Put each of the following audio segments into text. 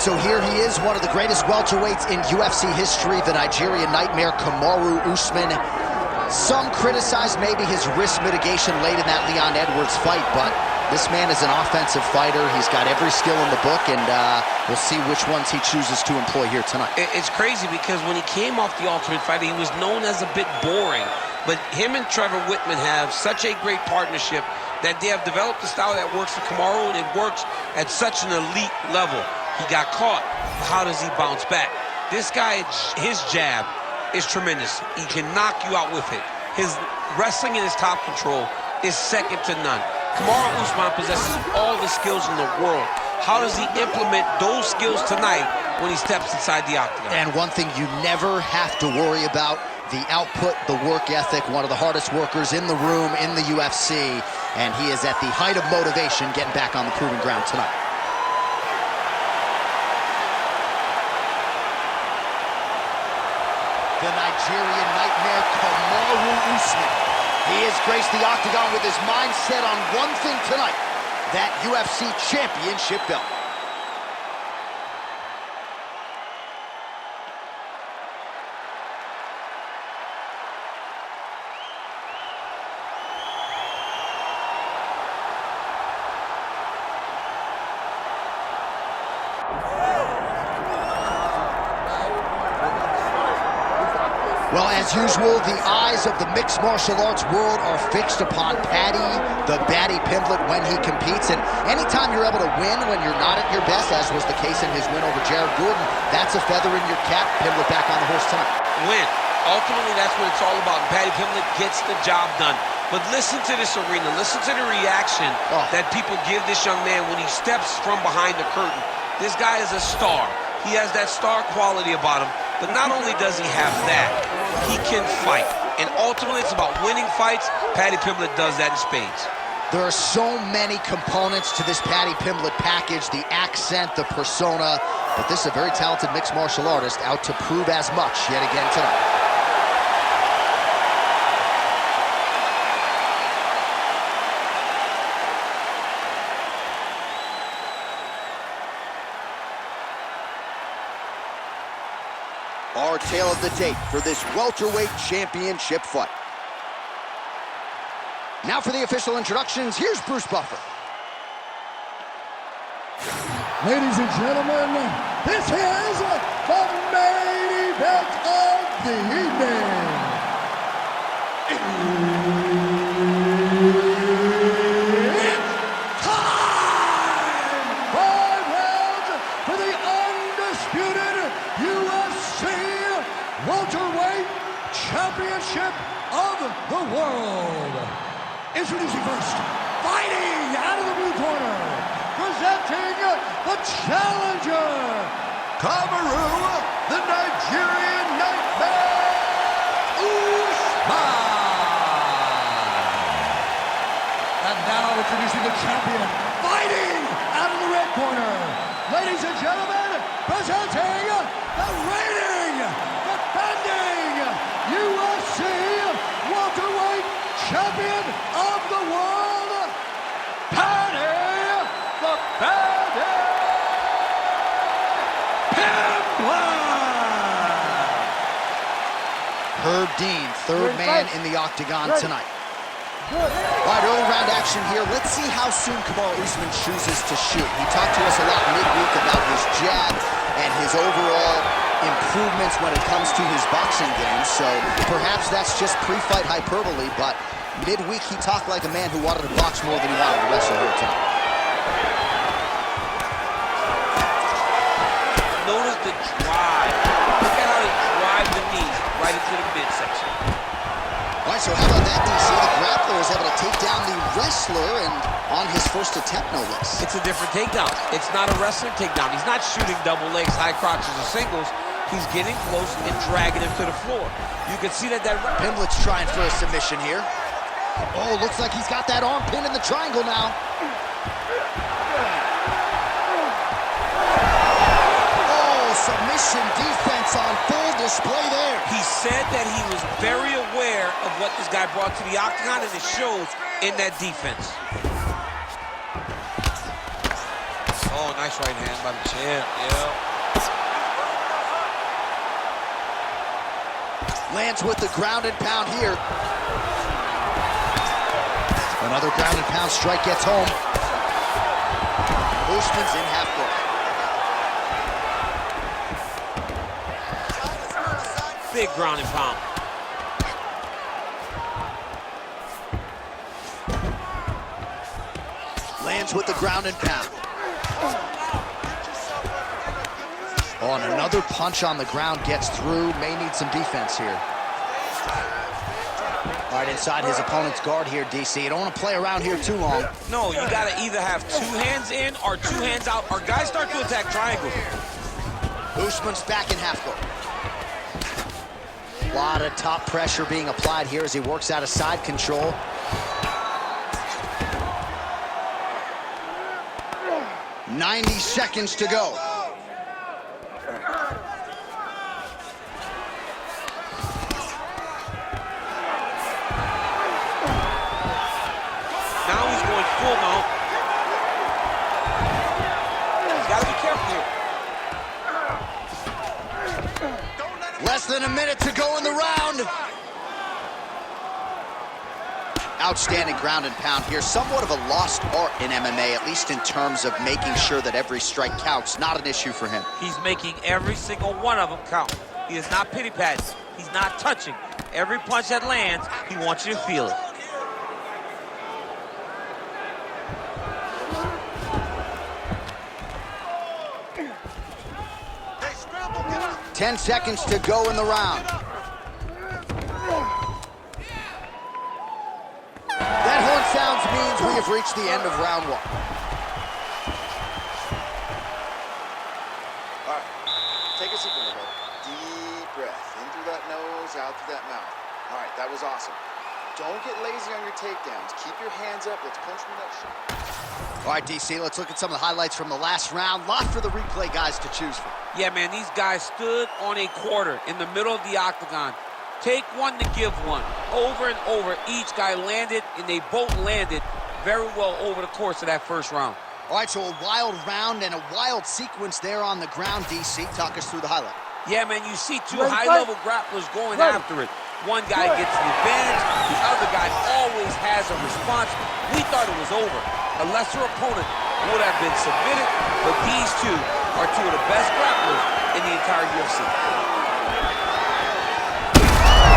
So here he is, one of the greatest welterweights in UFC history, the Nigerian Nightmare, Kamaru Usman. Some criticize maybe his risk mitigation late in that Leon Edwards fight, but this man is an offensive fighter. He's got every skill in the book, and we'll see which ones he chooses to employ here tonight. It's crazy because when he came off The Ultimate Fighter, he was known as a bit boring. But him and Trevor Whitman have such a great partnership that they have developed a style that works for Kamaru, and it works at such an elite level. He got caught. How does he bounce back? This guy, his jab is tremendous. He can knock you out with it. His wrestling and his top control is second to none. Kamaru Usman possesses all the skills in the world. How does he implement those skills tonight when he steps inside the octagon? And one thing you never have to worry about, the output, the work ethic, one of the hardest workers in the room in the UFC, and he is at the height of motivation getting back on the proving ground tonight. The Nigerian Nightmare, Kamaru Usman. He has graced the octagon with his mind set on one thing tonight, that UFC championship belt. Well, as usual, the eyes of the mixed martial arts world are fixed upon Paddy, the Paddy Pimblett, when he competes. And anytime you're able to win when you're not at your best, as was the case in his win over Jared Gordon, that's a feather in your cap. Pimblett back on the horse tonight. Win. Ultimately, that's what it's all about. And Paddy Pimblett gets the job done. But listen to this arena. Listen to the reaction that people give this young man when he steps from behind the curtain. This guy is a star. He has that star quality about him. But not only does he have that, he can fight. And ultimately, it's about winning fights. Paddy Pimblett does that in spades. There are so many components to this Paddy Pimblett package, the accent, the persona, but this is a very talented mixed martial artist out to prove as much yet again tonight. Our tale of the tape for this welterweight championship fight. Now for the official introductions, here's Bruce Buffer. Ladies and gentlemen, this is the main event of the evening. It's time! 5 rounds for the undisputed UFC welterweight championship of the world. Introducing first, fighting out of the blue corner, presenting the challenger, Kamaru, the Nigerian Nightmare, Usman. And now introducing the champion, fighting out of the red corner, ladies and gentlemen, presenting the reigning, defending UFC welterweight champion of the world, Paddy the Paddy Pimblett. Herb Dean, third man in the octagon tonight. All right, early round action here. Let's see how soon Kamaru Usman chooses to shoot. He talked to us a lot midweek about his jab and his overall improvements when it comes to his boxing game. So perhaps that's just pre-fight hyperbole, but midweek he talked like a man who wanted to box more than he wanted to wrestle here tonight. Notice the drive. Look at how they drive the knees right into the midsection. All right, so how about that, DC? The grappler is able to take down the wrestler, and on his first attempt, no less. It's a different takedown. It's not a wrestling takedown. He's not shooting double legs, high crotches, or singles. He's getting close and dragging him to the floor. You can see that Pimblett's trying for a submission here. Oh, looks like he's got that arm pinned in the triangle now. Oh, submission defense on full display there. He said that he was very aware of what this guy brought to the octagon, and it shows in that defense. Oh, nice right hand by the champ. Yeah. Lands with the ground and pound here. Another ground and pound strike gets home. Usman's in half guard. Big ground and pound. Lands with the ground and pound. Oh, and another punch on the ground gets through. May need some defense here. All right, inside his opponent's guard here, DC. You don't want to play around here too long. No, you got to either have 2 hands in or 2 hands out, or guys start to attack triangle. Usman's back in half guard. A lot of top pressure being applied here as he works out of side control. "90 seconds to go." Now he's going full mount. He's got to be careful here. Less than a minute to go in the round. Outstanding ground and pound here. Somewhat of a lost art in MMA, at least in terms of making sure that every strike counts. Not an issue for him. He's making every single one of them count. He is not pity-patting. He's not touching. Every punch that lands, he wants you to feel it. – 10 seconds to go in the round. That horn sounds means we have reached the end of round 1. All right, take a seat for a minute. Deep breath, in through that nose, out through that mouth. All right, that was awesome. Don't get lazy on your takedowns. Keep your hands up. Let's punch from that shot. All right, DC, let's look at some of the highlights from the last round. Lot for the replay guys to choose from. Yeah, man, these guys stood on a quarter in the middle of the octagon. Take one to give one. Over and over, each guy landed, and they both landed very well over the course of that first round. All right, so a wild round and a wild sequence there on the ground, DC. Talk us through the highlight. Yeah, man, you see 2 high-level grapplers going after it. One guy gets the advantage, the other guy always has a response. We thought it was over. A lesser opponent would have been submitted, but these 2 are 2 of the best grapplers in the entire UFC.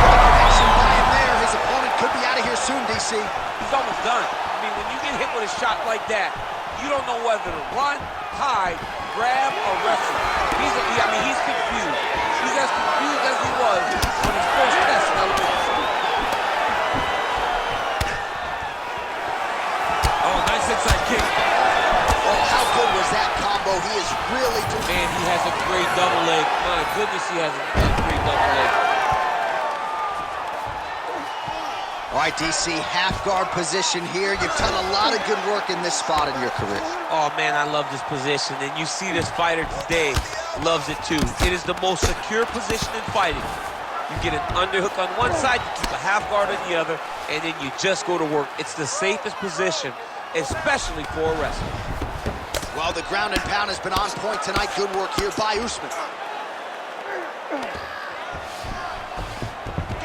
Action by him there. His opponent could be out of here soon, DC. He's almost done. I mean, when you get hit with a shot like that, you don't know whether to run, hide, grab, or wrestle. He's confused. He's as confused as he was on his first test in Olympics. Oh, nice inside kick. Oh, how good was that combo? He is really doing... Man, he has a great double leg. My goodness, he has a great double leg. All right, DC, half guard position here. You've done a lot of good work in this spot in your career. Oh, man, I love this position. And you see this fighter today loves it, too. It is the most secure position in fighting. You get an underhook on one side, you keep a half guard on the other, and then you just go to work. It's the safest position, especially for a wrestler. Well, the ground and pound has been on point tonight. Good work here by Usman.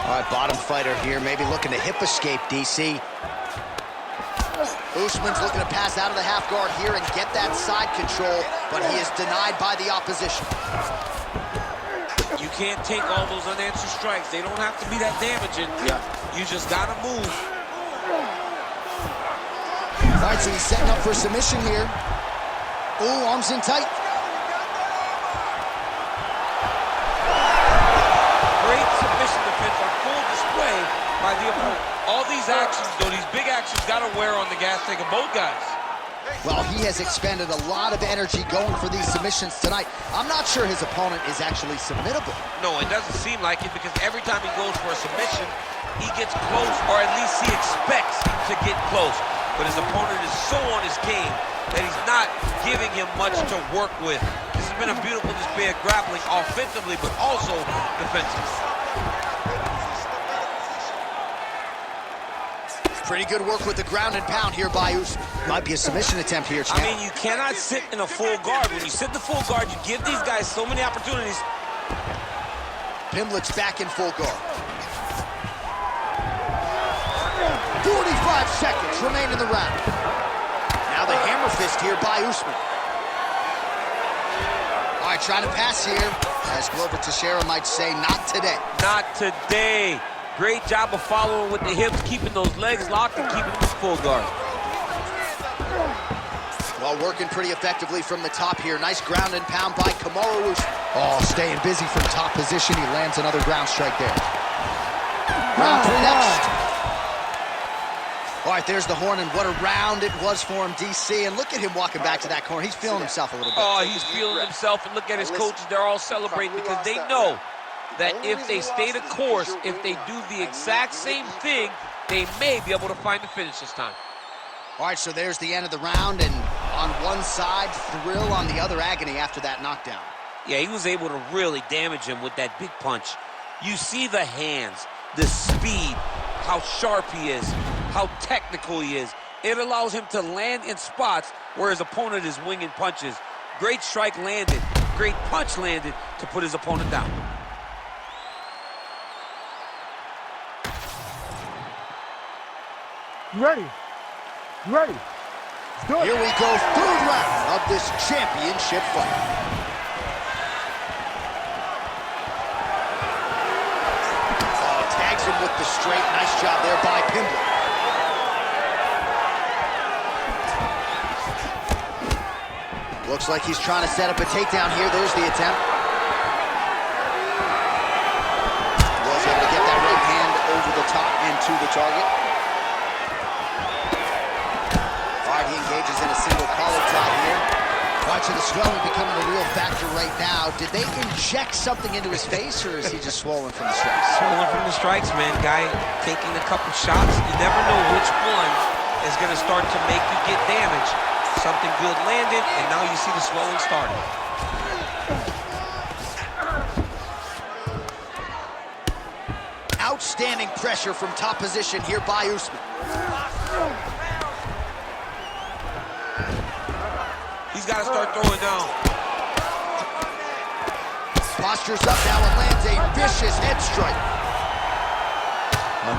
All right, bottom fighter here, maybe looking to hip escape, DC. Usman's looking to pass out of the half guard here and get that side control, but he is denied by the opposition. You can't take all those unanswered strikes. They don't have to be that damaging. Yeah. You just gotta move. All right, so he's setting up for submission here. Ooh, arms in tight. Great submission defense on full display by the opponent. All these actions, though, these big actions, gotta wear on the gas tank of both guys. Well, he has expended a lot of energy going for these submissions tonight. I'm not sure his opponent is actually submittable. No, it doesn't seem like it, because every time he goes for a submission, he gets close, or at least he expects to get close. But his opponent is so on his game that he's not giving him much to work with. This has been a beautiful display of grappling offensively, but also defensively. Pretty good work with the ground and pound here by Usman. Might be a submission attempt here, champ. I mean, you cannot sit in a full guard. When you sit in the full guard, you give these guys so many opportunities. Pimblett's back in full guard. 45 seconds remain in the round. Now the hammer fist here by Usman. All right, trying to pass here. As Glover Teixeira might say, not today. Not today. Great job of following with the hips, keeping those legs locked and keeping them in full guard. Well, working pretty effectively from the top here. Nice ground and pound by Kamaru Usman. Oh, staying busy from top position. He lands another ground strike there. Round 3 next. All right, there's the horn, and what a round it was for him, DC. And look at him walking back to that corner. He's feeling himself a little bit. Oh, he's feeling himself, and look at his coaches. They're all celebrating because they know that if they stay the course, if they do the exact same thing, they may be able to find the finish this time. All right, so there's the end of the round, and on one side, thrill, on the other, agony after that knockdown. Yeah, he was able to really damage him with that big punch. You see the hands, the speed, how sharp he is, how technical he is. It allows him to land in spots where his opponent is winging punches. Great strike landed, great punch landed to put his opponent down. Ready. Ready. Here we go, third round of this championship fight. Oh, tags him with the straight. Nice job there by Pimblett. Looks like he's trying to set up a takedown here. There's the attempt. Was able to get that right hand over the top and to the target. He engages in a single collar tie here. Watching the swelling becoming a real factor right now. Did they inject something into his face, or is he just swollen from the strikes? Swollen from the strikes, man. Guy taking a couple shots. You never know which one is going to start to make you get damaged. Something good landed, and now you see the swelling starting. Outstanding pressure from top position here by Usman. He's got to start throwing down. Postures up now and lands a vicious head strike.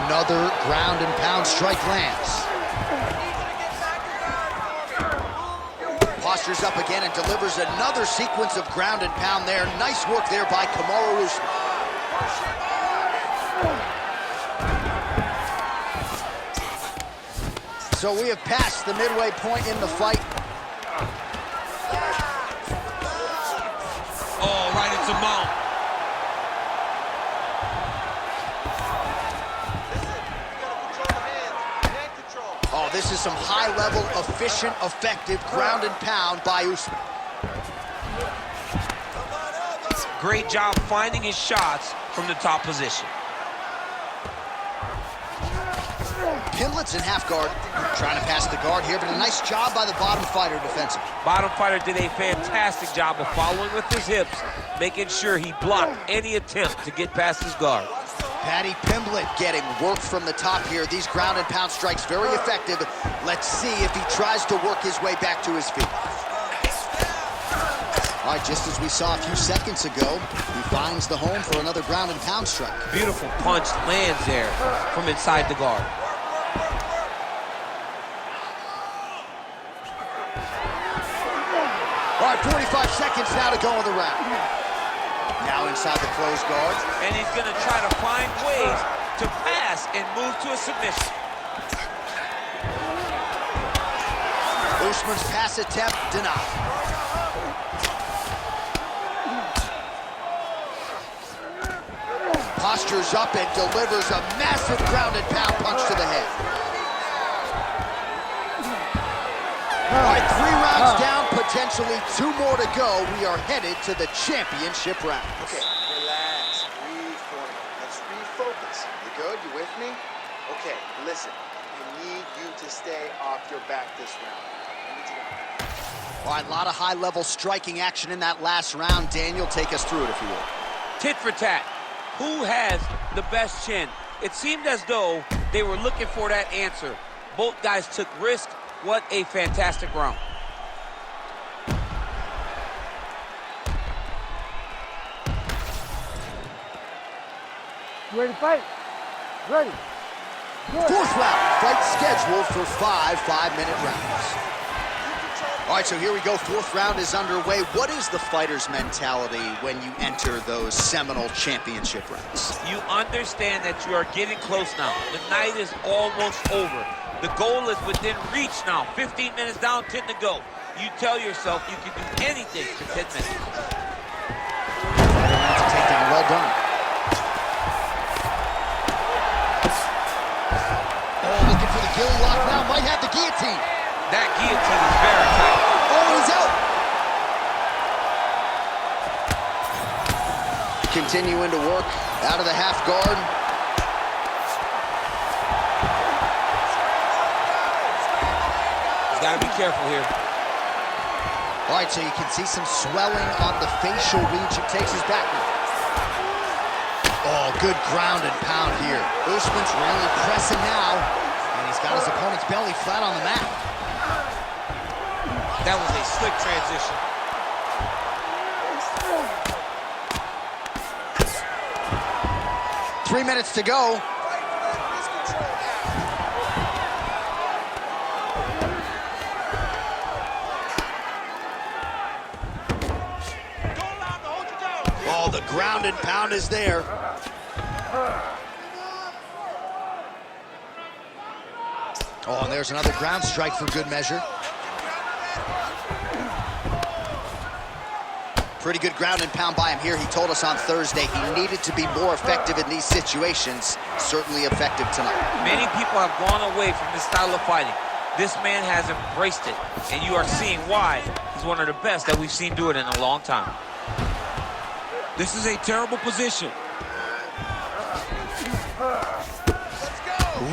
Another ground and pound strike lands. Postures up again and delivers another sequence of ground and pound there. Nice work there by Kamaru Usman. So we have passed the midway point in the fight. Oh, right into mount. Oh, this is some high-level, efficient, effective ground and pound by Usman. Great job finding his shots from the top position. Pimblett's in half guard, trying to pass the guard here, but a nice job by the bottom fighter defensively. Bottom fighter did a fantastic job of following with his hips, making sure he blocked any attempt to get past his guard. Paddy Pimblett getting work from the top here. These ground and pound strikes very effective. Let's see if he tries to work his way back to his feet. All right, just as we saw a few seconds ago, he finds the home for another ground and pound strike. Beautiful punch lands there from inside the guard. All right, 45 seconds now to go in the round. Now inside the closed guard. And he's going to try to find ways to pass and move to a submission. Usman's pass attempt denied. Postures up and delivers a massive ground and pound punch to the head. All right, 3 rounds down, potentially 2 more to go. We are headed to the championship round. Okay, relax, breathe for me. Let's refocus. You good? You with me? Okay, listen. I need you to stay off your back this round. I need you to... All right, a lot of high-level striking action in that last round. Daniel, take us through it, if you will. Tit for tat. Who has the best chin? It seemed as though They were looking for that answer. Both guys took risk. What a fantastic round. You ready to fight? Ready. Good. Fourth round, fight scheduled for 5 5-minute rounds. All right, so here we go. Fourth round is underway. What is the fighter's mentality when you enter those seminal championship rounds? You understand that you are getting close now. The night is almost over. The goal is within reach now. 15 minutes down, 10 to go. You tell yourself you can do anything for 10 minutes. That's a takedown. Well done. Oh, looking for the gilly lock now. Might have the guillotine. That guillotine is very tight. Oh, he's out. Continuing to work out of the half guard. He's got to be careful here. All right, so you can see some swelling on the facial region. Takes his back. Oh, good ground and pound here. Usman's really pressing now, and he's got his opponent's belly flat on the mat. That was a slick transition. Three minutes to go. Oh, the ground and pound is there. Oh, and there's another ground strike for good measure. Pretty good ground and pound by him here. He told us on Thursday he needed to be more effective in these situations. Certainly effective tonight. Many people have gone away from this style of fighting. This man has embraced it, and you are seeing why he's one of the best that we've seen do it in a long time. This is a terrible position.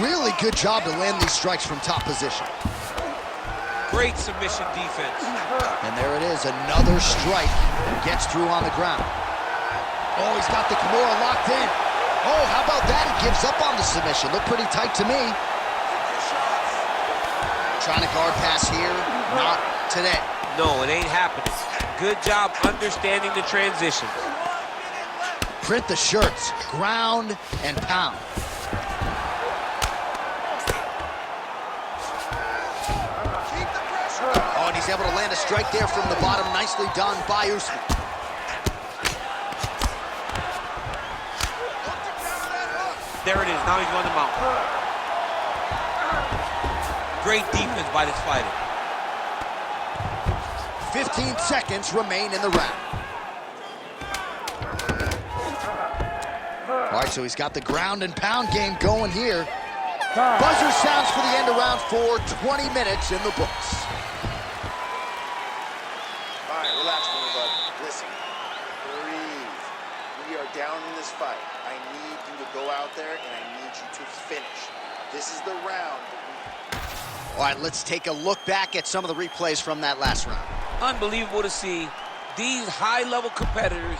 Really good job to land these strikes from top position. Great submission defense. And there it is, another strike. Gets through on the ground. Oh, he's got the Kimura locked in. Oh, how about that? He gives up on the submission. Looked pretty tight to me. Trying to guard pass here. Not today. No, it ain't happening. Good job understanding the transitions. Print the shirts. Ground and pound. Oh, and he's able to land a strike there from the bottom. Nicely done by Usman. There it is. Now he's going to mount. Great defense by this fighter. 15 seconds remain in the round. All right, so he's got the ground and pound game going here. Buzzer sounds for the end of round 4. 20 minutes in the books. All right, relax for me, bud. Listen, breathe. We are down in this fight. I need you to go out there, and I need you to finish. This is the round. All right, let's take a look back at some of the replays from that last round. Unbelievable to see these high-level competitors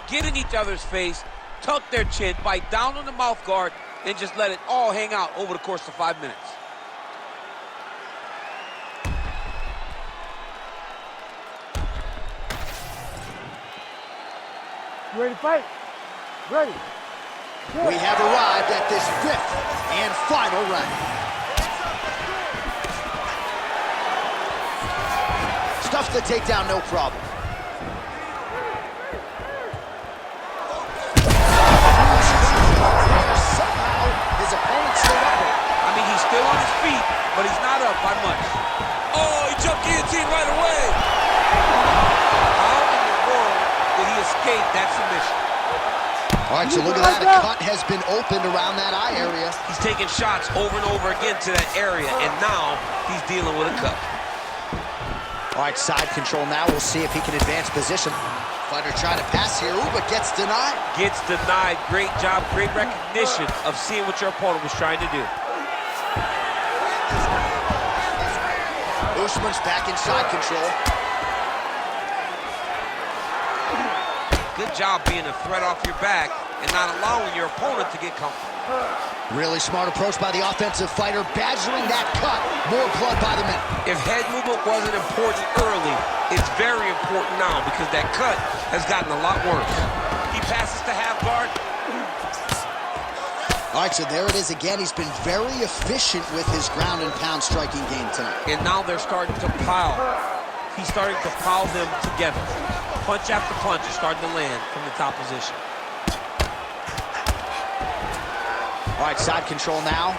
get in each other's face, tuck their chin, bite down on the mouth guard, and just let it all hang out over the course of 5 minutes. You ready to fight? Ready. Good. We have arrived at this 5th and final round. Stuffs the takedown, no problem. Somehow, his opponent's still up there. I mean, he's still on his feet, but he's not up by much. Oh, he jumped guillotine right away. How in the world did he escape that submission? All right, so look at that. A cut has been opened around that eye area. He's taking shots over and over again to that area, and now he's dealing with a cut. All right, side control now. We'll see if he can advance position. Fighter trying to pass here. Ooh, but gets denied. Gets denied. Great job, great recognition of seeing what your opponent was trying to do. Usman's back in side control. Good job being a threat off your back and not allowing your opponent to get comfortable. Really smart approach by the offensive fighter, badgering that cut. More blood by the minute. If head movement wasn't important early, it's very important now because that cut has gotten a lot worse. He passes to half guard. All right, so there it is again. He's been very efficient with his ground and pound striking game tonight. And now they're starting to pile. He's starting to pile them together. Punch after punch is starting to land from the top position. All right, side control now.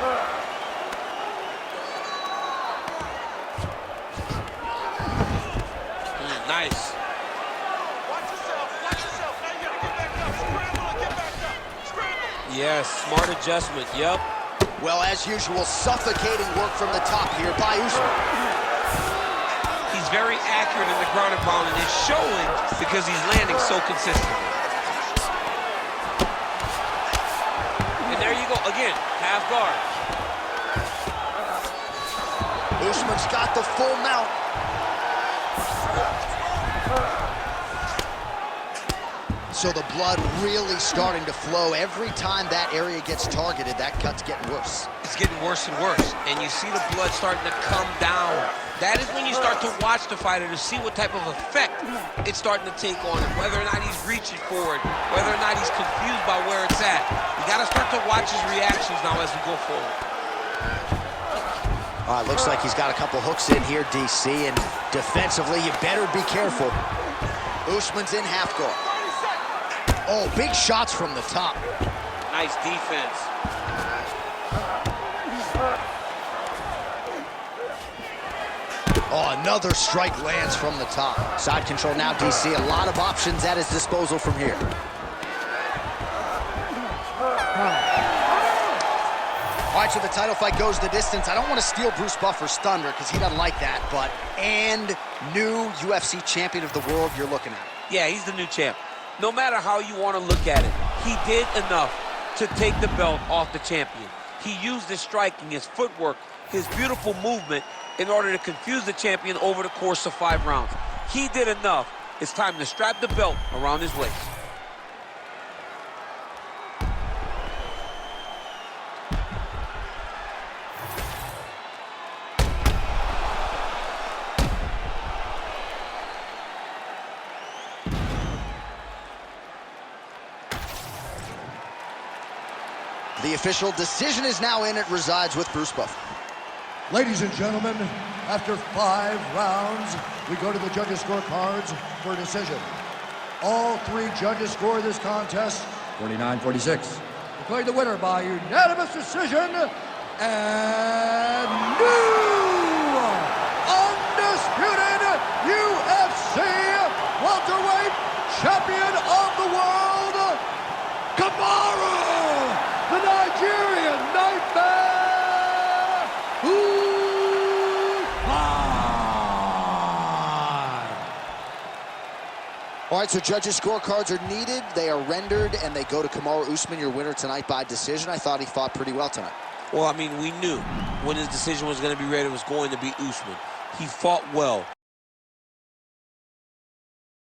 Nice. Watch yourself. Now you gotta get back up. Scramble and get back up. Scramble. Yes, smart adjustment. Yep. Well, as usual, suffocating work from the top here by Usman. He's very accurate in the ground and pound, and it's showing because he's landing so consistently. And there you go, again, half guard. Usman's got the full mount. So the blood really starting to flow. Every time that area gets targeted, that cut's getting worse. It's getting worse and worse, and you see the blood starting to come down. That is when you start to watch the fighter to see what type of effect it's starting to take on him, whether or not he's reaching for it, whether or not he's confused by where it's at. You got to start to watch his reactions now as we go forward. All right, looks like he's got a couple hooks in here, DC, and defensively, you better be careful. Usman's in half guard. Oh, big shots from the top. Nice defense. Oh, another strike lands from the top. Side control now, DC. A lot of options at his disposal from here. All right, so the title fight goes the distance. I don't want to steal Bruce Buffer's thunder because he doesn't like that, but new UFC champion of the world you're looking at. Yeah, he's the new champ. No matter how you want to look at it, he did enough to take the belt off the champion. He used his striking, his footwork, his beautiful movement in order to confuse the champion over the course of 5 rounds. He did enough. It's time to strap the belt around his waist. The official decision is now in. It resides with Bruce Buffer. Ladies and gentlemen, after 5 rounds, we go to the judges' scorecards for a decision. All 3 judges score this contest 49-46. Declared the winner by unanimous decision, and new undisputed UFC welterweight champion of the world, Kamaru, the Nigerian Nightmare Usman. All right, so judges' scorecards are needed. They are rendered, and they go to Kamaru Usman, your winner tonight by decision. I thought he fought pretty well tonight. Well, I mean, we knew when his decision was going to be read, it was going to be Usman. He fought well.